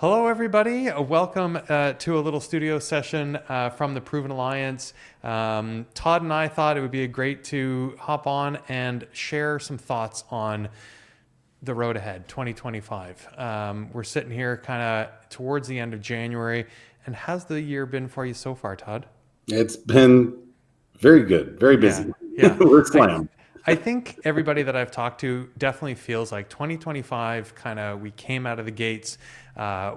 Hello, everybody. Welcome to a little studio session from the Proven Alliance. Todd and I thought it would be great to hop on and share some thoughts on the road ahead, 2025. We're sitting here kind of towards the end of January. And how's the year been for you so far, Todd? It's been very good, very Yeah, busy. yeah. We're I slammed. I think everybody that I've talked to definitely feels like 2025 kind of we came out of the gates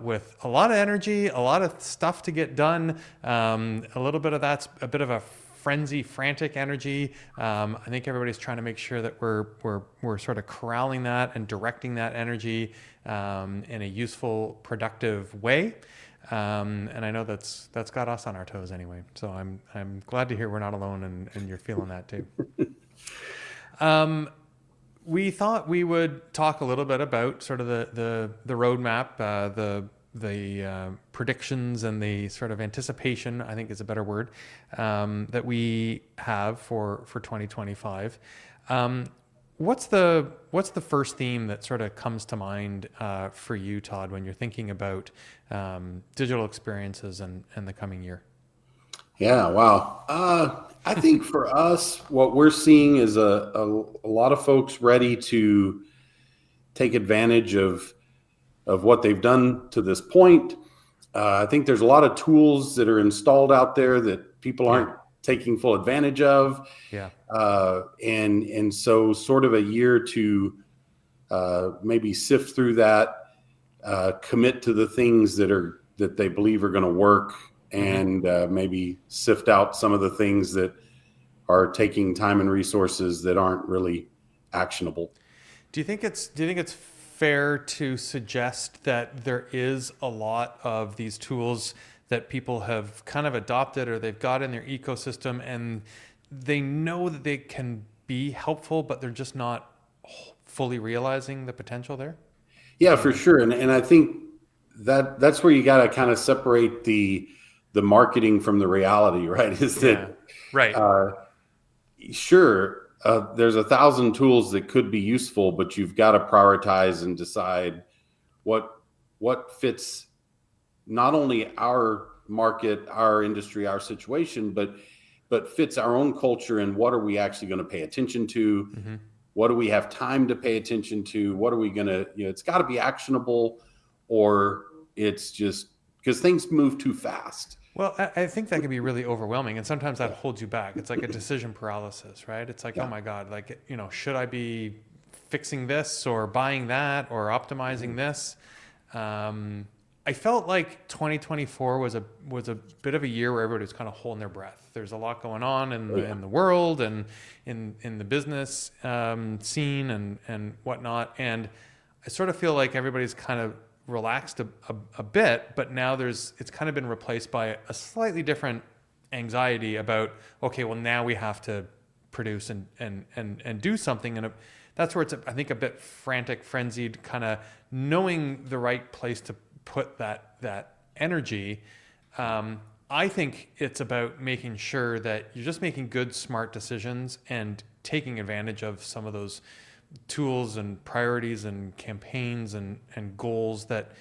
with a lot of energy, a lot of stuff to get done. A little bit of that's a bit of a frenzy, frantic energy. I think everybody's trying to make sure that we're sort of corralling that and directing that energy in a useful, productive way. And I know that's got us on our toes anyway. So I'm glad to hear we're not alone and you're feeling that too. We thought we would talk a little bit about sort of the roadmap, the predictions and the sort of anticipation, I think is a better word, that we have for 2025. What's the first theme that sort of comes to mind for you, Todd, when you're thinking about digital experiences and the coming year? Yeah, wow. I think for us, what we're seeing is a lot of folks ready to take advantage of what they've done to this point. I think there's a lot of tools that are installed out there that people Yeah, aren't taking full advantage of. yeah. And so sort of a year to maybe sift through that, commit to the things that they believe are going to work, hmm and maybe sift out some of the things that are taking time and resources that aren't really actionable. Do you think it's fair to suggest that there is a lot of these tools that people have kind of adopted or they've got in their ecosystem and they know that they can be helpful, but they're just not fully realizing the potential there? Yeah, What do you for think? sure. And I think that's where you got to kind of separate the marketing from the reality, right? Is that Yeah. Right. uh, sure, there's 1,000 tools that could be useful, but you've got to prioritize and decide what what fits not only our market, our industry, our situation, but fits our own culture, and what are we actually going to pay attention to? hmm What do we have time to pay attention to? What are we going to, it's got to be actionable, or it's just because things move too fast. Well, I think that can be really overwhelming, and sometimes that Yeah. holds you back. It's like a decision paralysis, right? It's like, oh Yeah. my God, like, should I be fixing this or buying that or optimizing this? Um, I felt like 2024 was a bit of a year where everybody was kind of holding their breath. There's a lot going on in Oh, the yeah. in the world and in the business scene and whatnot, and I sort of feel like everybody's kind of relaxed a bit, but now it's kind of been replaced by a slightly different anxiety about, okay, well now we have to produce and do something. And that's where it's, I think, a bit frantic, frenzied, kind of knowing the right place to put that energy. I think it's about making sure that you're just making good, smart decisions and taking advantage of some of those tools and priorities and campaigns and goals that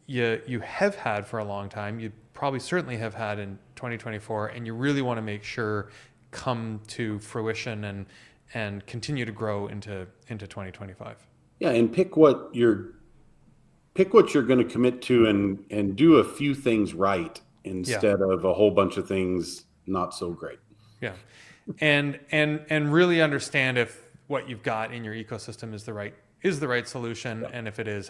you have had for a long time. You probably certainly have had in 2024, and you really want to make sure come to fruition and continue to grow into 2025. Yeah. And pick what you're going to commit to, and do a few things right Yeah, instead of a whole bunch of things not so great. yeah, and really understand if what you've got in your ecosystem is the right solution, Yeah. and if it is,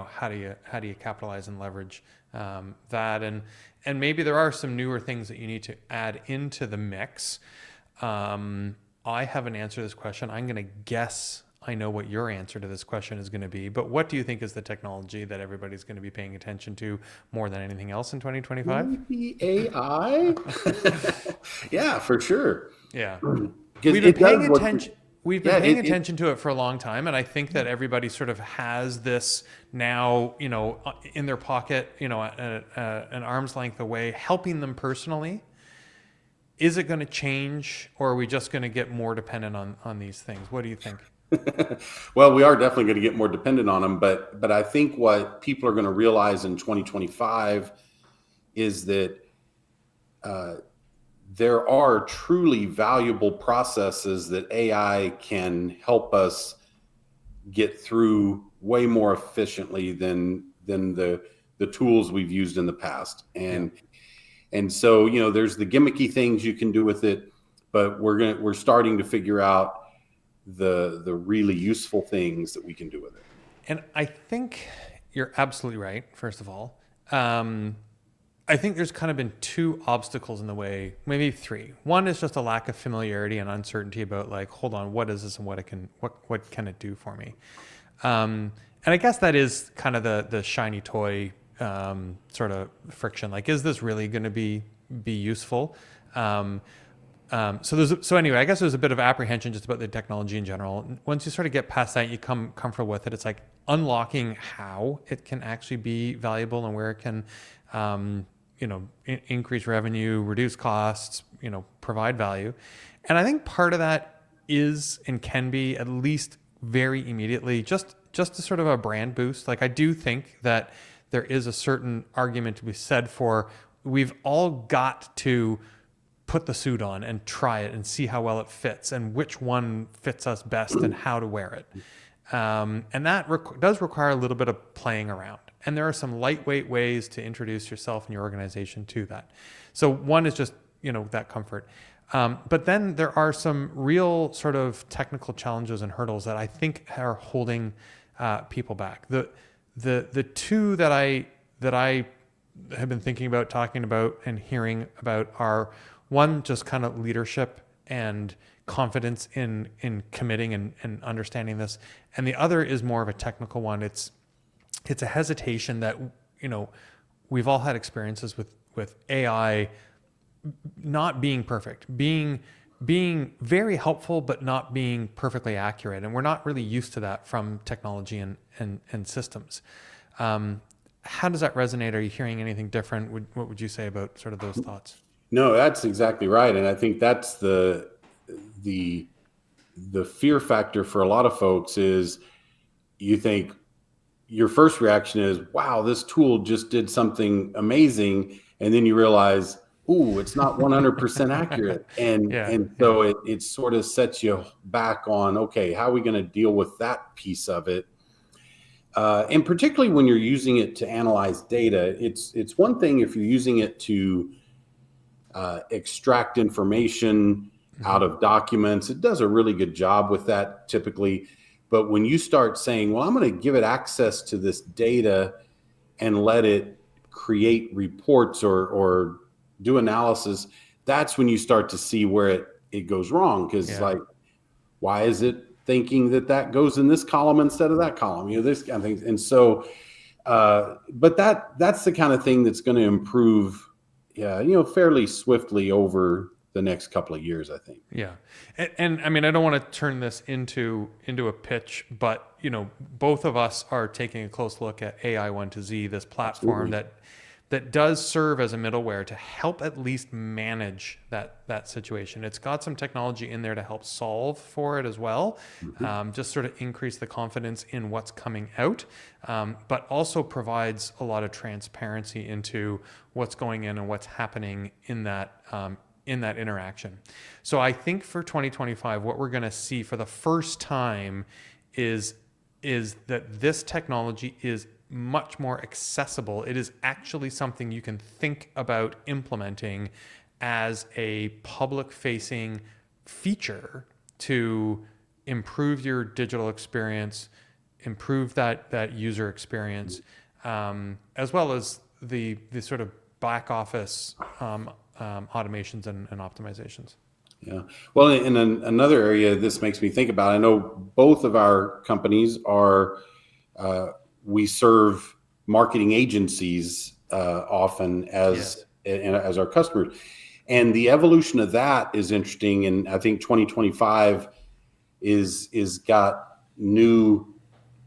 how do you capitalize and leverage that, and maybe there are some newer things that you need to add into the mix. I haven't answered this question. I'm going to guess I know what your answer to this question is going to be, but what do you think is the technology that everybody's going to be paying attention to more than anything else in 2025? Maybe AI. Yeah, for sure. Yeah. Because We've been it paying does what attention. We've been yeah, paying it attention to it for a long time, and I think that everybody sort of has this now, in their pocket, an arm's length away, helping them personally. Is it going to change, or are we just going to get more dependent on these things? What do you think? Well, we are definitely going to get more dependent on them, but I think what people are going to realize in 2025 is that uh, there are truly valuable processes that AI can help us get through way more efficiently than the tools we've used in the past. Yeah. And so, there's the gimmicky things you can do with it, but we're starting to figure out the really useful things that we can do with it. And I think you're absolutely right, first of all. I think there's kind of been two obstacles in the way, maybe three. One is just a lack of familiarity and uncertainty about like, hold on, what is this and what can it do for me? And I guess that is kind of the shiny toy sort of friction. Like, is this really going to be useful? So anyway, I guess there's a bit of apprehension just about the technology in general. Once you sort of get past that, you come comfortable with it. It's like unlocking how it can actually be valuable and where it can, increase revenue, reduce costs, provide value. And I think part of that is and can be at least very immediately just a sort of a brand boost. Like I do think that there is a certain argument to be said for we've all got to put the suit on and try it and see how well it fits and which one fits us best and how to wear it. And that does require a little bit of playing around. And there are some lightweight ways to introduce yourself and your organization to that. So one is just, that comfort. But then there are some real sort of technical challenges and hurdles that I think are holding people back. The two that I have been thinking about, talking about, and hearing about are one, just kind of leadership and confidence in committing and understanding this, and the other is more of a technical one. It's a hesitation that we've all had experiences with AI not being perfect, being very helpful, but not being perfectly accurate. And we're not really used to that from technology and systems. How does that resonate? Are you hearing anything different? What would you say about sort of those thoughts? No, that's exactly right. And I think that's the fear factor for a lot of folks is you think your first reaction is, wow, this tool just did something amazing. And then you realize, ooh, it's not 100% accurate. And so it sort of sets you back on, okay, how are we going to deal with that piece of it? And particularly when you're using it to analyze data, it's one thing if you're using it to extract information out of documents. It does a really good job with that typically. But when you start saying, well, I'm going to give it access to this data and let it create reports or do analysis, that's when you start to see where it goes wrong. Because like, why is it thinking that goes in this column instead of that column? This kind of thing. And so, but that's the kind of thing that's going to improve fairly swiftly over the next couple of years, I think. Yeah. And I mean, I don't want to turn this into a pitch, but, both of us are taking a close look at AI 1 to Z, this platform that does serve as a middleware to help at least manage that situation. It's got some technology in there to help solve for it as well, just sort of increase the confidence in what's coming out, but also provides a lot of transparency into what's going in and what's happening in that interaction. So I think for 2025, what we're going to see for the first time is that this technology is much more accessible. It is actually something you can think about implementing as a public-facing feature to improve your digital experience, improve that user experience, as well as the sort of back office automations and optimizations. Yeah. Well, in another area this makes me think about, I know both of our companies are, we serve marketing agencies often as our customers. And the evolution of that is interesting. And I think 2025 is got new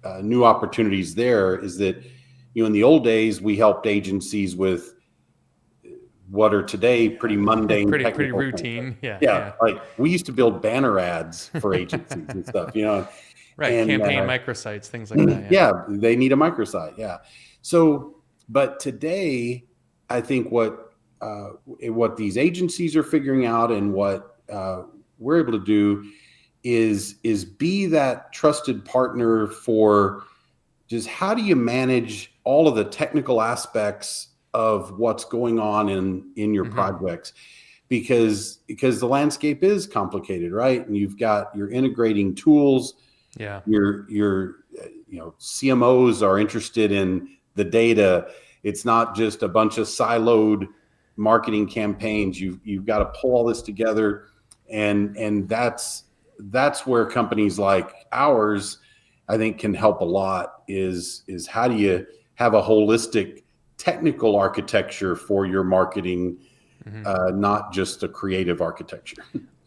opportunities there. Is that, in the old days, we helped agencies with what are today pretty mundane, pretty routine. Yeah. Like we used to build banner ads for agencies and stuff, Right. And Campaign microsites, things like that. yeah, they need a microsite. Yeah. So, but today, I think what these agencies are figuring out, and what we're able to do, is be that trusted partner for just how do you manage all of the technical aspects of what's going on in your projects, because the landscape is complicated, right? And you're integrating tools. Yeah. Your CMOs are interested in the data. It's not just a bunch of siloed marketing campaigns. You've got to pull all this together, and that's where companies like ours, I think, can help a lot. Is how do you have a holistic technical architecture for your marketing, not just a creative architecture.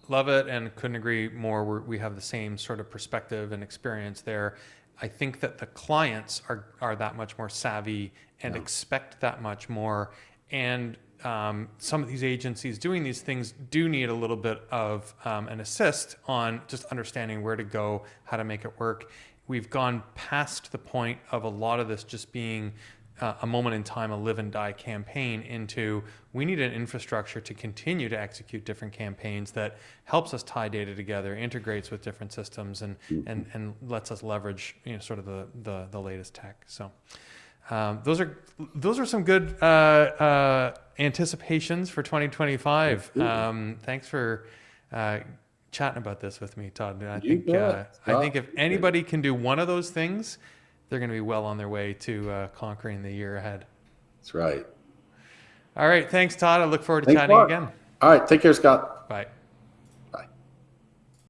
Love it, and couldn't agree more. We have the same sort of perspective and experience there. I think that the clients are that much more savvy and expect that much more. And some of these agencies doing these things do need a little bit of an assist on just understanding where to go, how to make it work. We've gone past the point of a lot of this just being a moment in time, a live and die campaign, into we need an infrastructure to continue to execute different campaigns that helps us tie data together, integrates with different systems, and lets us leverage sort of the latest tech. So those are some good anticipations for 2025. Thanks for chatting about this with me, Todd. I think if anybody can do one of those things, they're going to be well on their way to conquering the year ahead. That's right. All right. Thanks, Todd. I look forward to chatting again. All right. Take care, Scott. Bye.